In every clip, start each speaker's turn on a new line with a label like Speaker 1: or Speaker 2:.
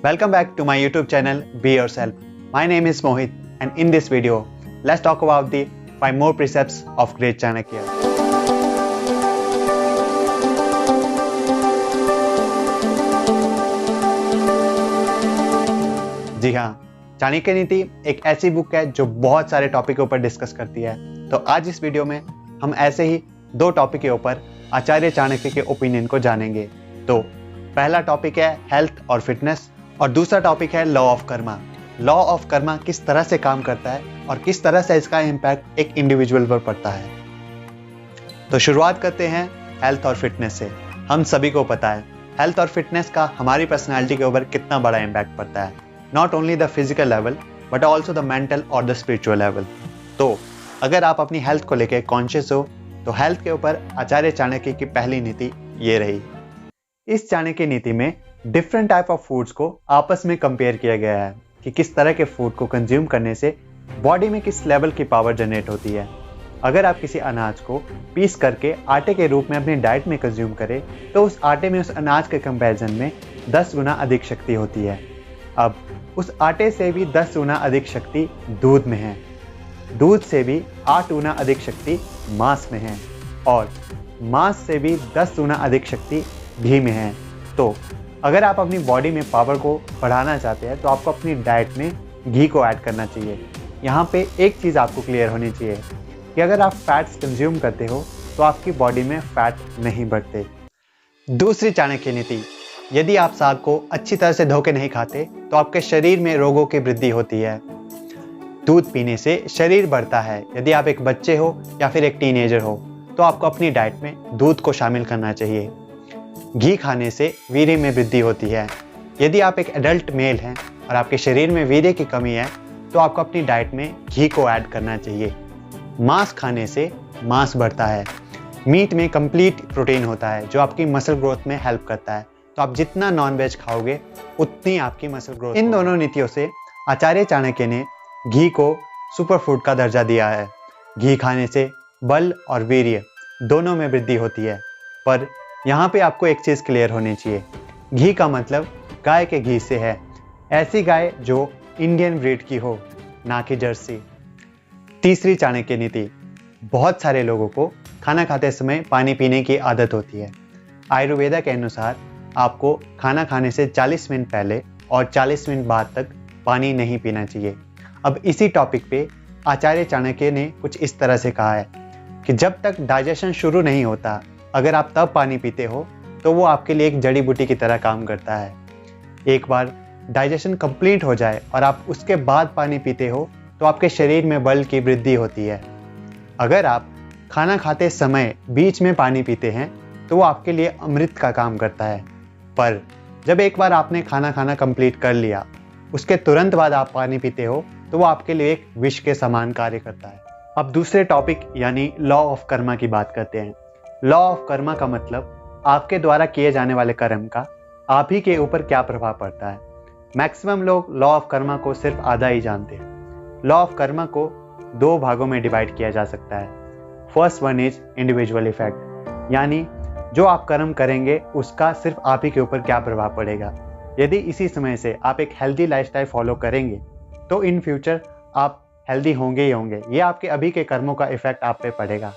Speaker 1: Welcome back to my YouTube channel Be Yourself. My name is Mohit and in this video, let's talk about the 5 more precepts of great Chanakya. जी हाँ, चाणक्य नीति एक ऐसी book है जो बहुत सारे टॉपिकों पर डिस्कस करती है। तो आज इस वीडियो में हम ऐसे ही 2 टॉपिक के ऊपर आचार्य चाणक्य के ओपिनियन को जानेंगे। तो पहला टॉपिक है हेल्थ और फिटनेस और दूसरा टॉपिक है law of Karma. Law of Karma किस तरह से काम करता है और किस तरह से इसका इम्पैक्ट एक इंडिविजुअल पर पड़ता है। तो शुरुआत करते हैं हेल्थ और फिटनेस से। हम सभी को पता है हेल्थ और फिटनेस का हमारी पर्सनैलिटी के ऊपर कितना बड़ा इम्पैक्ट पड़ता है, not only the physical level but also the mental और द स्पिरिचुअल लेवल। तो अगर आप अपनी हेल्थ को लेकर कॉन्शियस हो तो हेल्थ के ऊपर आचार्य चाणक्य की पहली नीति ये रही। इस चाणक्य नीति में डिफरेंट टाइप ऑफ फूड्स को आपस में कंपेयर किया गया है कि किस तरह के फूड को कंज्यूम करने से बॉडी में किस लेवल की पावर जनरेट होती है। अगर आप किसी अनाज को पीस करके आटे के रूप में अपनी डाइट में कंज्यूम करें तो उस आटे में उस अनाज के कंपैरिजन में 10 गुना अधिक शक्ति होती है। अब उस आटे से भी 10 गुना अधिक शक्ति दूध में है, दूध से भी 8 गुना अधिक शक्ति मांस में है और मांस से भी 10 गुना अधिक शक्ति घी में है। तो अगर आप अपनी बॉडी में पावर को बढ़ाना चाहते हैं तो आपको अपनी डाइट में घी को ऐड करना चाहिए। यहाँ पे एक चीज़ आपको क्लियर होनी चाहिए कि अगर आप फैट्स कंज्यूम करते हो तो आपकी बॉडी में फैट नहीं बढ़ते। दूसरी चाणक्य नीति, यदि आप साग को अच्छी तरह से धो के नहीं खाते तो आपके शरीर में रोगों की वृद्धि होती है। दूध पीने से शरीर बढ़ता है। यदि आप एक बच्चे हो या फिर एक टीनेजर हो तो आपको अपनी डाइट में दूध को शामिल करना चाहिए। घी खाने से वीर्य में वृद्धि होती है। यदि आप एक एडल्ट मेल हैं और आपके शरीर में वीर्य की कमी है तो आपको अपनी डाइट में घी को ऐड करना चाहिए। मांस खाने से मांस बढ़ता है। मीट में कंप्लीट प्रोटीन होता है जो आपकी मसल ग्रोथ में हेल्प करता है। तो आप जितना नॉन वेज खाओगे उतनी आपकी मसल ग्रोथ। इन दोनों नीतियों से आचार्य चाणक्य ने घी को सुपर फूड का दर्जा दिया है। घी खाने से बल और वीर्य दोनों में वृद्धि होती है। पर यहाँ पे आपको एक चीज़ क्लियर होनी चाहिए, घी का मतलब गाय के घी से है, ऐसी गाय जो इंडियन ब्रीड की हो, ना कि जर्सी। तीसरी चाणक्य नीति, बहुत सारे लोगों को खाना खाते समय पानी पीने की आदत होती है। आयुर्वेदा के अनुसार आपको खाना खाने से 40 मिनट पहले और 40 मिनट बाद तक पानी नहीं पीना चाहिए। अब इसी टॉपिक पे आचार्य चाणक्य ने कुछ इस तरह से कहा है कि जब तक डाइजेशन शुरू नहीं होता अगर आप तब पानी पीते हो तो वो आपके लिए एक जड़ी बूटी की तरह काम करता है। एक बार डाइजेशन कंप्लीट हो जाए और आप उसके बाद पानी पीते हो तो आपके शरीर में बल की वृद्धि होती है। अगर आप खाना खाते समय बीच में पानी पीते हैं तो वो आपके लिए अमृत का काम करता है। पर जब एक बार आपने खाना खाना कंप्लीट कर लिया उसके तुरंत बाद आप पानी पीते हो तो वो आपके लिए एक विष के समान कार्य करता है। अब दूसरे टॉपिक यानी लॉ ऑफ कर्मा की बात करते हैं। लॉ ऑफ कर्मा का मतलब आपके द्वारा किए जाने वाले कर्म का आप ही के ऊपर क्या प्रभाव पड़ता है। मैक्सिमम लोग लॉ ऑफ कर्मा को सिर्फ आधा ही जानते हैं। लॉ ऑफ कर्मा को 2 भागों में डिवाइड किया जा सकता है। First one is individual effect, यानी जो आप कर्म करेंगे उसका सिर्फ आप ही के ऊपर क्या प्रभाव पड़ेगा। यदि इसी समय से आप एक हेल्दी लाइफस्टाइल फॉलो करेंगे तो इन फ्यूचर आप हेल्दी होंगे ही होंगे। ये आपके अभी के कर्मों का इफेक्ट आप पे पड़ेगा।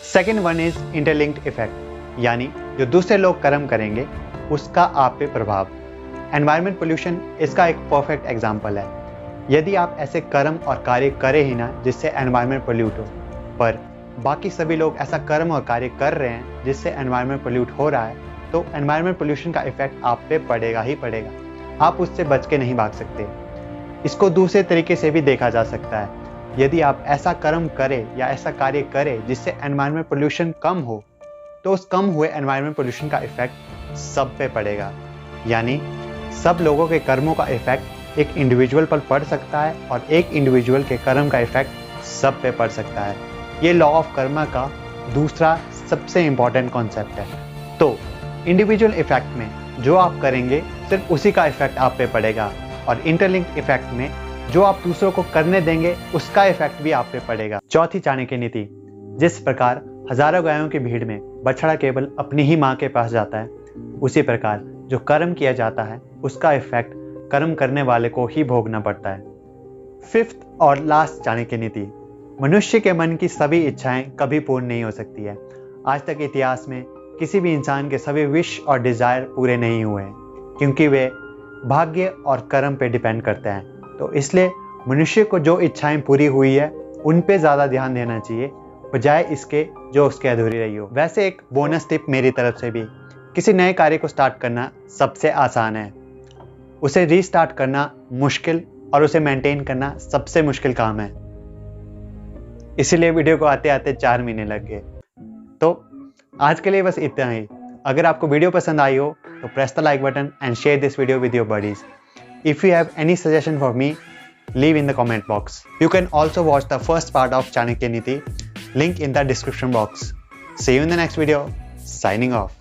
Speaker 1: Second one is interlinked effect, यानी जो दूसरे लोग कर्म करेंगे उसका आप पे प्रभाव। एनवायरमेंट पोल्यूशन इसका एक परफेक्ट एग्जाम्पल है। यदि आप ऐसे कर्म और कार्य करें ही ना जिससे एनवायरमेंट पोल्यूट हो, पर बाकी सभी लोग ऐसा कर्म और कार्य कर रहे हैं जिससे एनवायरमेंट पोल्यूट हो रहा है तो एनवायरमेंट पोल्यूशन का इफेक्ट आप पे पड़ेगा ही पड़ेगा। आप उससे बच के नहीं भाग सकते। इसको दूसरे तरीके से भी देखा जा सकता है। यदि आप ऐसा कर्म करें या ऐसा कार्य करें जिससे एनवायरमेंट पोल्यूशन कम हो तो उस कम हुए एनवायरमेंट पोल्यूशन का इफेक्ट सब पे पड़ेगा। यानी सब लोगों के कर्मों का इफेक्ट एक इंडिविजुअल पर पड़ सकता है और एक इंडिविजुअल के कर्म का इफेक्ट सब पे पड़ सकता है। ये लॉ ऑफ कर्मा का दूसरा सबसे इंपॉर्टेंट कॉन्सेप्ट है। तो इंडिविजुअल इफेक्ट में जो आप करेंगे सिर्फ उसी का इफेक्ट आप पे पड़ेगा और इंटरलिंक्ड इफेक्ट में जो आप दूसरों को करने देंगे उसका इफेक्ट भी आप पे पड़ेगा। चौथी चाणक्य नीति, जिस प्रकार हजारों गायों की भीड़ में बछड़ा केवल अपनी ही माँ के पास जाता है, उसी प्रकार जो कर्म किया जाता है उसका इफेक्ट कर्म करने वाले को ही भोगना पड़ता है। फिफ्थ और लास्ट चाणक्य नीति, मनुष्य के मन की सभी इच्छाएं कभी पूर्ण नहीं हो सकती है। आज तक इतिहास में किसी भी इंसान के सभी विश और डिजायर पूरे नहीं हुए हैं, क्योंकि वे भाग्य और कर्म पे डिपेंड करते हैं। तो इसलिए मनुष्य को जो इच्छाएं पूरी हुई है उन पे ज़्यादा ध्यान देना चाहिए, बजाय इसके जो उसके अधूरी रही हो। वैसे एक बोनस टिप मेरी तरफ से भी, किसी नए कार्य को स्टार्ट करना सबसे आसान है, उसे रीस्टार्ट करना मुश्किल और उसे मेंटेन करना सबसे मुश्किल काम है। इसीलिए वीडियो को आते आते 4 महीने लग गए। तो आज के लिए बस इतना ही। अगर आपको वीडियो पसंद आई हो तो press the like button and share this video with your buddies. If you have any suggestion for me, leave in the comment box. You can also watch the first part of Chanakya Niti, link in the description box. See you in the next video. Signing off.